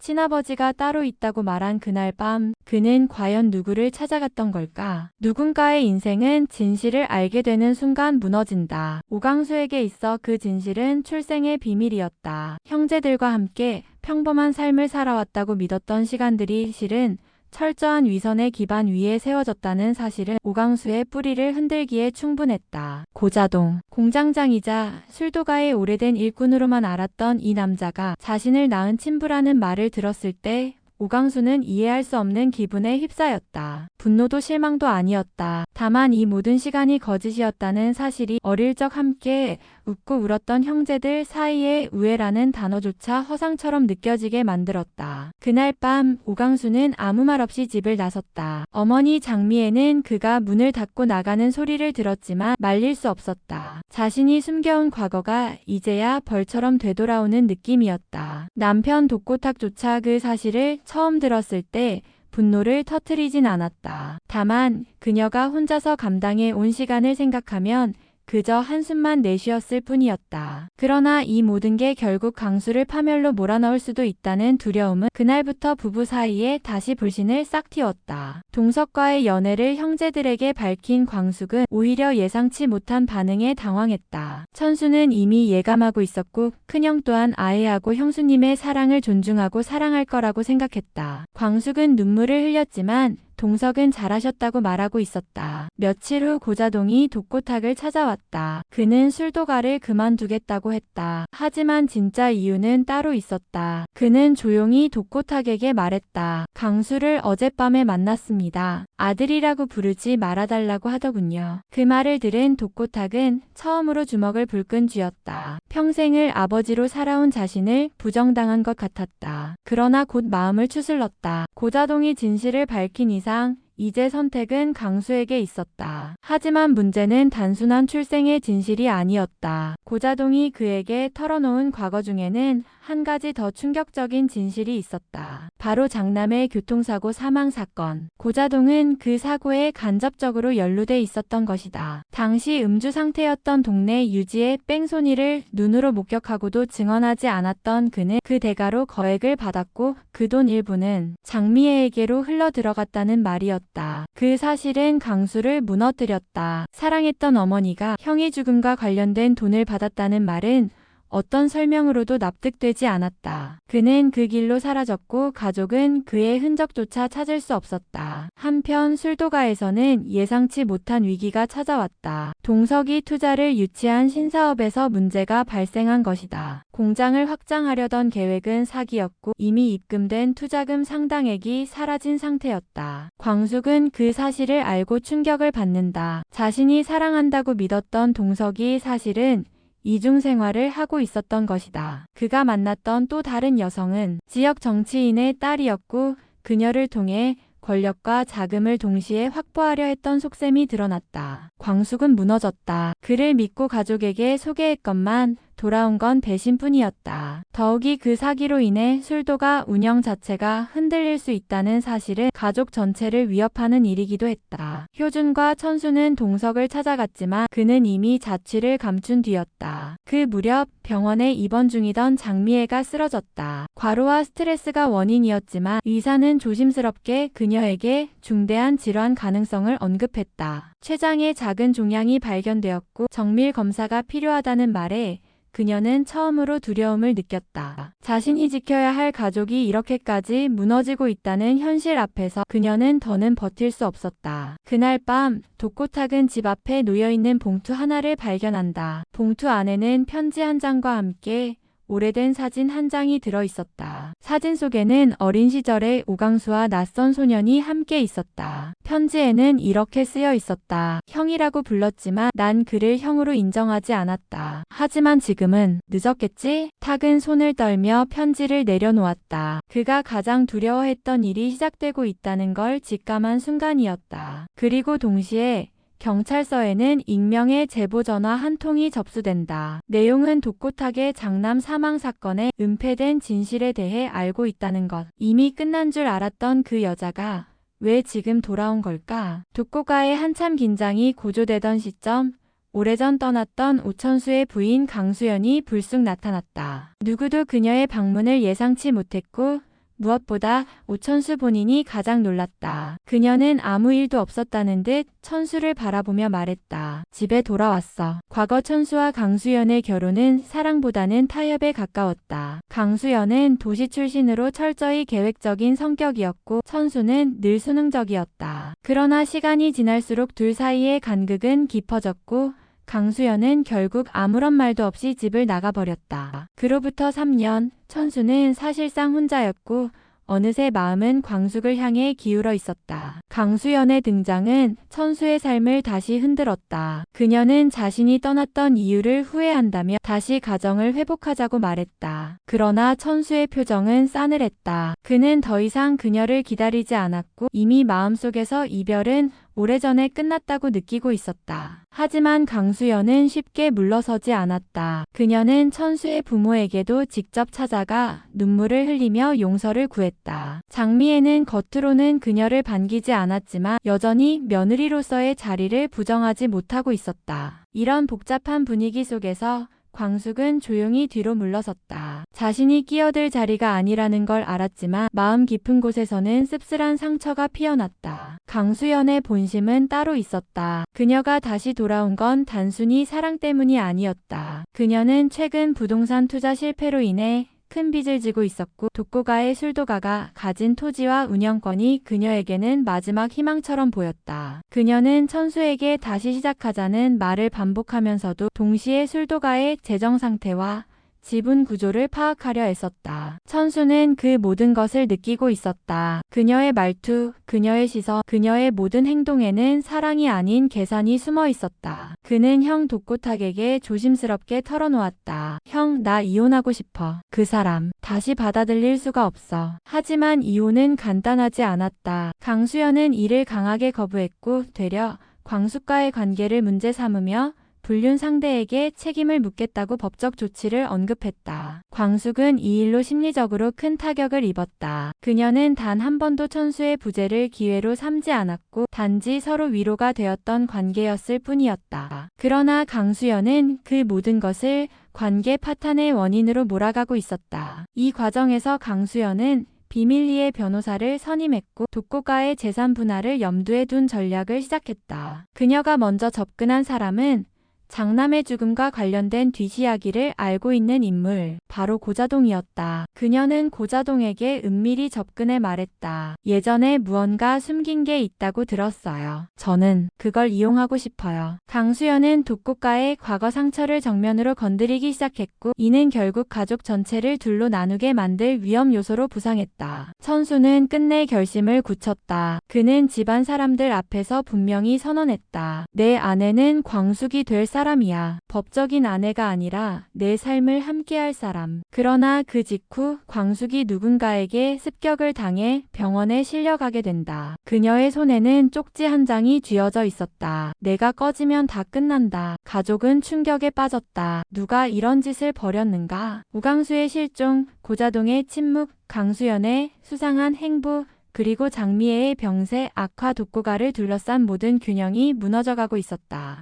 친아버지가 따로 있다고 말한 그날 밤 그는 과연 누구를 찾아갔던 걸까? 누군가의 인생은 진실을 알게 되는 순간 무너진다. 오강수에게 있어 그 진실은 출생의 비밀이었다. 형제들과 함께 평범한 삶을 살아왔다고 믿었던 시간들이 실은 철저한 위선의 기반 위에 세워졌다는 사실은 오강수의 뿌리를 흔들기에 충분했다. 고자동, 공장장이자 술도가의 오래된 일꾼으로만 알았던 이 남자가 자신을 낳은 친부라는 말을 들었을 때 오강수는 이해할 수 없는 기분에 휩싸였다. 분노도 실망도 아니었다. 다만 이 모든 시간이 거짓이었다는 사실이 어릴 적 함께 웃고 울었던 형제들 사이의 우애라는 단어조차 허상처럼 느껴지게 만들었다. 그날 밤 오강수는 아무 말 없이 집을 나섰다. 어머니 장미애는 그가 문을 닫고 나가는 소리를 들었지만 말릴 수 없었다. 자신이 숨겨온 과거가 이제야 벌처럼 되돌아오는 느낌이었다. 남편 독고탁조차 그 사실을 처음 들었을 때 분노를 터뜨리진 않았다. 다만 그녀가 혼자서 감당해 온 시간을 생각하면 그저 한숨만 내쉬었을 뿐이었다. 그러나 이 모든 게 결국 강수를 파멸로 몰아넣을 수도 있다는 두려움은 그날부터 부부 사이에 다시 불신을 싹 틔웠다. 동석과의 연애를 형제들에게 밝힌 광숙은 오히려 예상치 못한 반응에 당황했다. 천수는 이미 예감하고 있었고 큰형 또한 아해하고 형수님의 사랑을 존중하고 사랑할 거라고 생각했다. 광숙은 눈물을 흘렸지만 동석은 잘하셨다고 말하고 있었다. 며칠 후 고자동이 독고탁을 찾아왔다. 그는 술도가를 그만두겠다고 했다. 하지만 진짜 이유는 따로 있었다. 그는 조용히 독고탁에게 말했다. 강수를 어젯밤에 만났습니다. 아들이라고 부르지 말아달라고 하더군요. 그 말을 들은 독고탁은 처음으로 주먹을 불끈 쥐었다. 평생을 아버지로 살아온 자신을 부정당한 것 같았다. 그러나 곧 마음을 추슬렀다. 고자동이 진실을 밝힌 이상 이제 선택은 강수에게 있었다. 하지만 문제는 단순한 출생의 진실이 아니었다. 고자동이 그에게 털어놓은 과거 중에는 한 가지 더 충격적인 진실이 있었다. 바로 장남의 교통사고 사망 사건. 고자동은 그 사고에 간접적으로 연루돼 있었던 것이다. 당시 음주 상태였던 동네 유지의 뺑소니를 눈으로 목격하고도 증언하지 않았던 그는 그 대가로 거액을 받았고 그 돈 일부는 장미애에게로 흘러들어갔다는 말이었다. 그 사실은 강수를 무너뜨렸다. 사랑했던 어머니가 형의 죽음과 관련된 돈을 받았다는 말은 어떤 설명으로도 납득되지 않았다. 그는 그 길로 사라졌고 가족은 그의 흔적조차 찾을 수 없었다. 한편 술도가에서는 예상치 못한 위기가 찾아왔다. 동석이 투자를 유치한 신사업에서 문제가 발생한 것이다. 공장을 확장하려던 계획은 사기였고 이미 입금된 투자금 상당액이 사라진 상태였다. 광숙은 그 사실을 알고 충격을 받는다. 자신이 사랑한다고 믿었던 동석이 사실은 이중 생활을 하고 있었던 것이다. 그가 만났던 또 다른 여성은 지역 정치인의 딸이었고 그녀를 통해 권력과 자금을 동시에 확보하려 했던 속셈이 드러났다. 광숙은 무너졌다. 그를 믿고 가족에게 소개했건만 돌아온 건 배신뿐이었다. 더욱이 그 사기로 인해 술도가 운영 자체가 흔들릴 수 있다는 사실은 가족 전체를 위협하는 일이기도 했다. 효준과 천수는 동석을 찾아갔지만 그는 이미 자취를 감춘 뒤였다. 그 무렵 병원에 입원 중이던 장미애가 쓰러졌다. 과로와 스트레스가 원인이었지만 의사는 조심스럽게 그녀에게 중대한 질환 가능성을 언급했다. 췌장에 작은 종양이 발견되었고 정밀 검사가 필요하다는 말에 그녀는 처음으로 두려움을 느꼈다. 자신이 지켜야 할 가족이 이렇게까지 무너지고 있다는 현실 앞에서 그녀는 더는 버틸 수 없었다. 그날 밤 독고탁은 집 앞에 놓여있는 봉투 하나를 발견한다. 봉투 안에는 편지 한 장과 함께 오래된 사진 한 장이 들어있었다. 사진 속에는 어린 시절의 오강수와 낯선 소년이 함께 있었다. 편지에는 이렇게 쓰여 있었다. 형이라고 불렀지만 난 그를 형으로 인정하지 않았다. 하지만 지금은 늦었겠지? 탁은 손을 떨며 편지를 내려놓았다. 그가 가장 두려워했던 일이 시작되고 있다는 걸 직감한 순간이었다. 그리고 동시에 경찰서에는 익명의 제보 전화 한 통이 접수된다. 내용은 독고탁의 장남 사망 사건의 은폐된 진실에 대해 알고 있다는 것. 이미 끝난 줄 알았던 그 여자가 왜 지금 돌아온 걸까? 독고가의 한참 긴장이 고조되던 시점, 오래전 떠났던 오천수의 부인 강수연이 불쑥 나타났다. 누구도 그녀의 방문을 예상치 못했고 무엇보다 오천수 본인이 가장 놀랐다. 그녀는 아무 일도 없었다는 듯 천수를 바라보며 말했다. 집에 돌아왔어. 과거 천수와 강수연의 결혼은 사랑보다는 타협에 가까웠다. 강수연은 도시 출신으로 철저히 계획적인 성격이었고 천수는 늘 수능적이었다. 그러나 시간이 지날수록 둘 사이의 간극은 깊어졌고 강수연은 결국 아무런 말도 없이 집을 나가버렸다. 그로부터 3년, 천수는 사실상 혼자였고 어느새 마음은 광숙을 향해 기울어 있었다. 강수연의 등장은 천수의 삶을 다시 흔들었다. 그녀는 자신이 떠났던 이유를 후회한다며 다시 가정을 회복하자고 말했다. 그러나 천수의 표정은 싸늘했다. 그는 더 이상 그녀를 기다리지 않았고 이미 마음속에서 이별은 오래전에 끝났다고 느끼고 있었다. 하지만 강수연은 쉽게 물러서지 않았다. 그녀는 천수의 부모에게도 직접 찾아가 눈물을 흘리며 용서를 구했다. 장미애는 겉으로는 그녀를 반기지 않았지만 여전히 며느리로서의 자리를 부정하지 못하고 있었다. 이런 복잡한 분위기 속에서 광숙은 조용히 뒤로 물러섰다. 자신이 끼어들 자리가 아니라는 걸 알았지만 마음 깊은 곳에서는 씁쓸한 상처가 피어났다. 강수연의 본심은 따로 있었다. 그녀가 다시 돌아온 건 단순히 사랑 때문이 아니었다. 그녀는 최근 부동산 투자 실패로 인해 큰 빚을 지고 있었고 독고가의 술도가가 가진 토지와 운영권이 그녀에게는 마지막 희망처럼 보였다. 그녀는 천수에게 다시 시작하자는 말을 반복하면서도 동시에 술도가의 재정 상태와 지분 구조를 파악하려 애썼다. 천수는 그 모든 것을 느끼고 있었다. 그녀의 말투, 그녀의 시선, 그녀의 모든 행동에는 사랑이 아닌 계산이 숨어 있었다. 그는 형 독고탁에게 조심스럽게 털어놓았다. 형, 나 이혼하고 싶어. 그 사람 다시 받아들일 수가 없어. 하지만 이혼은 간단하지 않았다. 강수연은 이를 강하게 거부했고 되려 광숙과의 관계를 문제 삼으며 불륜 상대에게 책임을 묻겠다고 법적 조치를 언급했다. 광숙은 이 일로 심리적으로 큰 타격을 입었다. 그녀는 단 한 번도 천수의 부재를 기회로 삼지 않았고 단지 서로 위로가 되었던 관계였을 뿐이었다. 그러나 강수연은 그 모든 것을 관계 파탄의 원인으로 몰아가고 있었다. 이 과정에서 강수연은 비밀리에 변호사를 선임했고 독고가의 재산 분할을 염두에 둔 전략을 시작했다. 그녀가 먼저 접근한 사람은 장남의 죽음과 관련된 뒷이야기를 알고 있는 인물, 바로 고자동이었다. 그녀는 고자동에게 은밀히 접근해 말했다. 예전에 무언가 숨긴 게 있다고 들었어요. 저는 그걸 이용하고 싶어요. 강수연은 독고가의 과거 상처를 정면으로 건드리기 시작했고 이는 결국 가족 전체를 둘로 나누게 만들 위험 요소로 부상했다. 천수는 끝내 결심을 굳혔다. 그는 집안 사람들 앞에서 분명히 선언했다. 내 아내는 광숙이 될 사람이야. 법적인 아내가 아니라 내 삶을 함께할 사람. 그러나 그 직후 광숙이 누군가에게 습격을 당해 병원에 실려가게 된다. 그녀의 손에는 쪽지 한 장이 쥐어져 있었다. 내가 꺼지면 다 끝난다. 가족은 충격에 빠졌다. 누가 이런 짓을 벌였는가? 우강수의 실종, 고자동의 침묵, 강수연의 수상한 행부, 그리고 장미애의 병세, 악화 독고가를 둘러싼 모든 균형이 무너져가고 있었다.